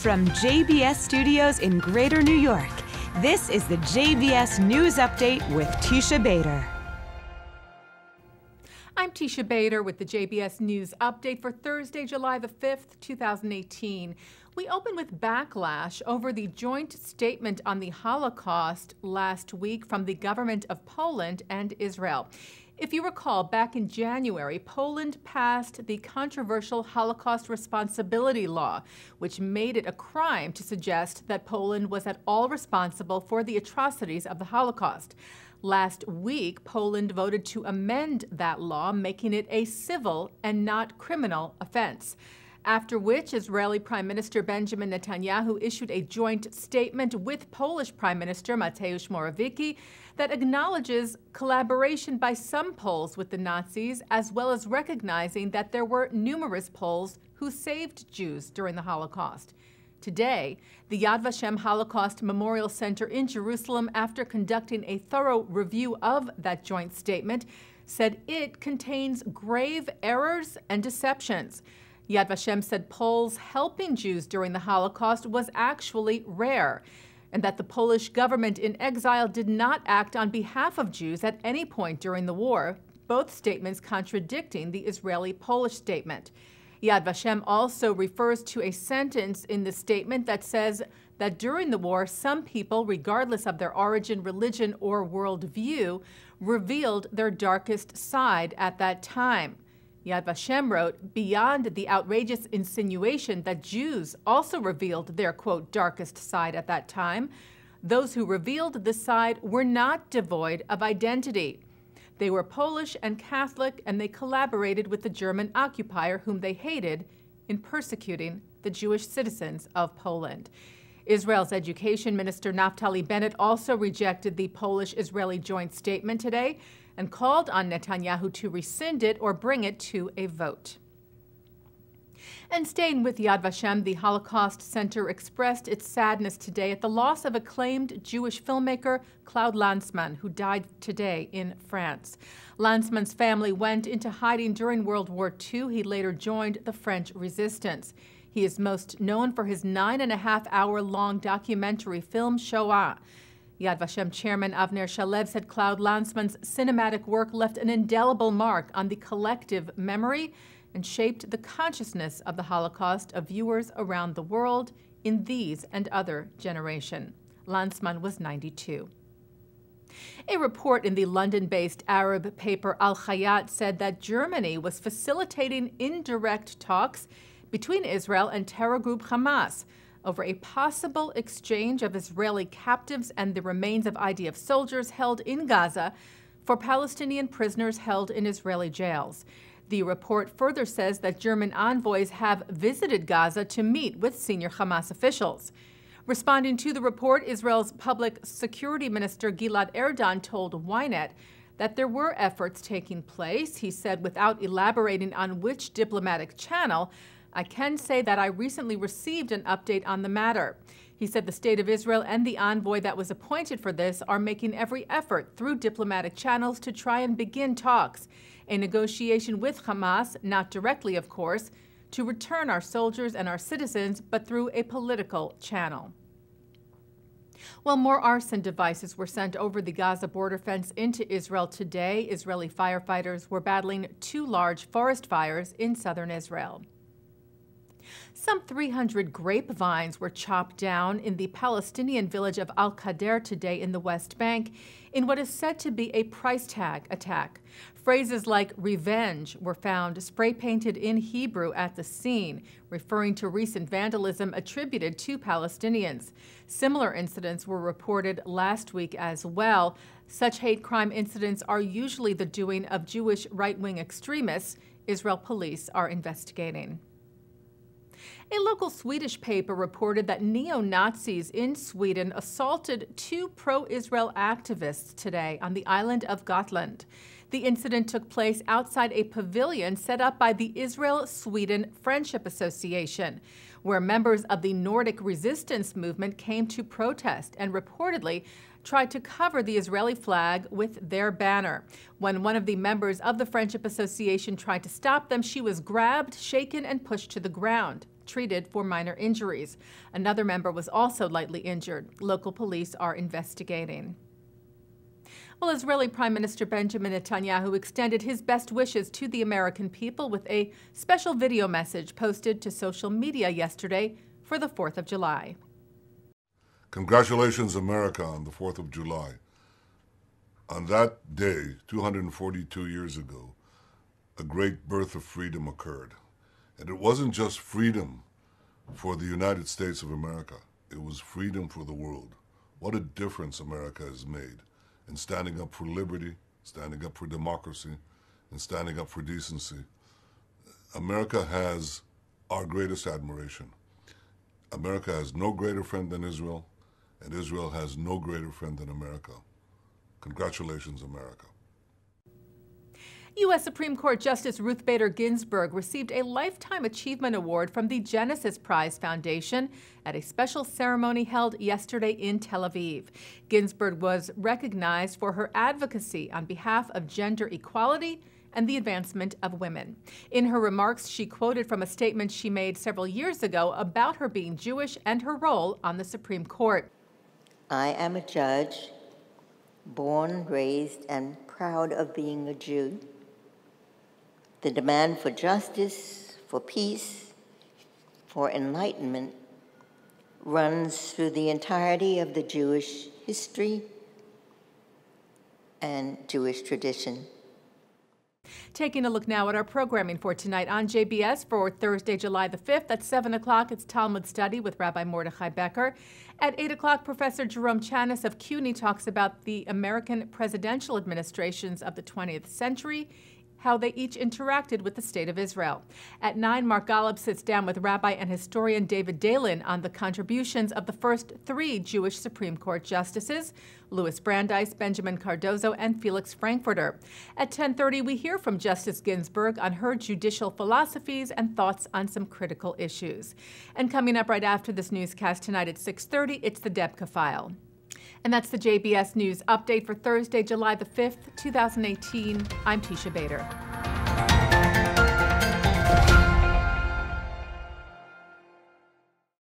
From JBS Studios in Greater New York, this is the JBS News Update with Teisha Bader. I'm Teisha Bader with the JBS News Update for Thursday, July the 5th, 2018. We open with backlash over the joint statement on the Holocaust last week from the government of Poland and Israel. If you recall, back in January, Poland passed the controversial Holocaust responsibility law, which made it a crime to suggest that Poland was at all responsible for the atrocities of the Holocaust. Last week, Poland voted to amend that law, making it a civil and not criminal offense. After which, Israeli Prime Minister Benjamin Netanyahu issued a joint statement with Polish Prime Minister Mateusz Morawiecki that acknowledges collaboration by some Poles with the Nazis, as well as recognizing that there were numerous Poles who saved Jews during the Holocaust. Today, the Yad Vashem Holocaust Memorial Center in Jerusalem, after conducting a thorough review of that joint statement, said it contains grave errors and deceptions. Yad Vashem said Poles helping Jews during the Holocaust was actually rare, and that the Polish government in exile did not act on behalf of Jews at any point during the war, both statements contradicting the Israeli-Polish statement. Yad Vashem also refers to a sentence in the statement that says that during the war, some people, regardless of their origin, religion, or worldview, revealed their darkest side at that time. Yad Vashem wrote, beyond the outrageous insinuation that Jews also revealed their, quote, darkest side at that time, those who revealed this side were not devoid of identity. They were Polish and Catholic, and they collaborated with the German occupier whom they hated in persecuting the Jewish citizens of Poland. Israel's Education Minister Naftali Bennett also rejected the Polish-Israeli joint statement today and called on Netanyahu to rescind it or bring it to a vote. And staying with Yad Vashem, the Holocaust Center expressed its sadness today at the loss of acclaimed Jewish filmmaker Claude Lanzmann, who died today in France. Lanzmann's family went into hiding during World War II. He later joined the French resistance. He is most known for his 9.5-hour-long documentary film Shoah. Yad Vashem chairman Avner Shalev said Claude Lanzmann's cinematic work left an indelible mark on the collective memory and shaped the consciousness of the Holocaust of viewers around the world in these and other generations. Lanzmann was 92. A report in the London-based Arab paper Al Hayat said that Germany was facilitating indirect talks between Israel and terror group Hamas over a possible exchange of Israeli captives and the remains of IDF soldiers held in Gaza for Palestinian prisoners held in Israeli jails. The report further says that German envoys have visited Gaza to meet with senior Hamas officials. Responding to the report, Israel's public security minister Gilad Erdan told Ynet that there were efforts taking place. He said, without elaborating on which diplomatic channel, I can say that I recently received an update on the matter. He said the State of Israel and the envoy that was appointed for this are making every effort through diplomatic channels to try and begin talks, a negotiation with Hamas, not directly, of course, to return our soldiers and our citizens, but through a political channel. Well, more arson devices were sent over the Gaza border fence into Israel today. Israeli firefighters were battling 2 large forest fires in southern Israel. Some 300 grapevines were chopped down in the Palestinian village of Al-Qader today in the West Bank in what is said to be a price tag attack. Phrases like revenge were found spray-painted in Hebrew at the scene, referring to recent vandalism attributed to Palestinians. Similar incidents were reported last week as well. Such hate crime incidents are usually the doing of Jewish right-wing extremists. Israel police are investigating. A local Swedish paper reported that neo-Nazis in Sweden assaulted 2 pro-Israel activists today on the island of Gotland. The incident took place outside a pavilion set up by the Israel-Sweden Friendship Association, where members of the Nordic resistance movement came to protest and reportedly tried to cover the Israeli flag with their banner. When one of the members of the Friendship Association tried to stop them, she was grabbed, shaken, and pushed to the ground. treated for minor injuries. Another member was also lightly injured. Local police are investigating. Well, Israeli Prime Minister Benjamin Netanyahu extended his best wishes to the American people with a special video message posted to social media yesterday for the 4th of July. Congratulations, America, on the 4th of July. On that day, 242 years ago, a great birth of freedom occurred. And it wasn't just freedom for the United States of America. It was freedom for the world. What a difference America has made in standing up for liberty, standing up for democracy, and standing up for decency. America has our greatest admiration. America has no greater friend than Israel, and Israel has no greater friend than America. Congratulations, America. U.S. Supreme Court Justice Ruth Bader Ginsburg received a Lifetime Achievement Award from the Genesis Prize Foundation at a special ceremony held yesterday in Tel Aviv. Ginsburg was recognized for her advocacy on behalf of gender equality and the advancement of women. In her remarks, she quoted from a statement she made several years ago about her being Jewish and her role on the Supreme Court. I am a judge, born, raised, and proud of being a Jew. The demand for justice, for peace, for enlightenment runs through the entirety of the Jewish history and Jewish tradition. Taking a look now at our programming for tonight on JBS for Thursday, July the 5th. At 7 o'clock, it's Talmud Study with Rabbi Mordechai Becker. At 8 o'clock, Professor Jerome Chanis of CUNY talks about the American presidential administrations of the 20th century, how they each interacted with the State of Israel. At 9, Mark Golub sits down with Rabbi and historian David Dalen on the contributions of the first 3 Jewish Supreme Court justices, Louis Brandeis, Benjamin Cardozo, and Felix Frankfurter. At 10:30, we hear from Justice Ginsburg on her judicial philosophies and thoughts on some critical issues. And coming up right after this newscast tonight at 6:30, it's the Debka File. And that's the JBS News Update for Thursday, July the 5th, 2018. I'm Teisha Bader.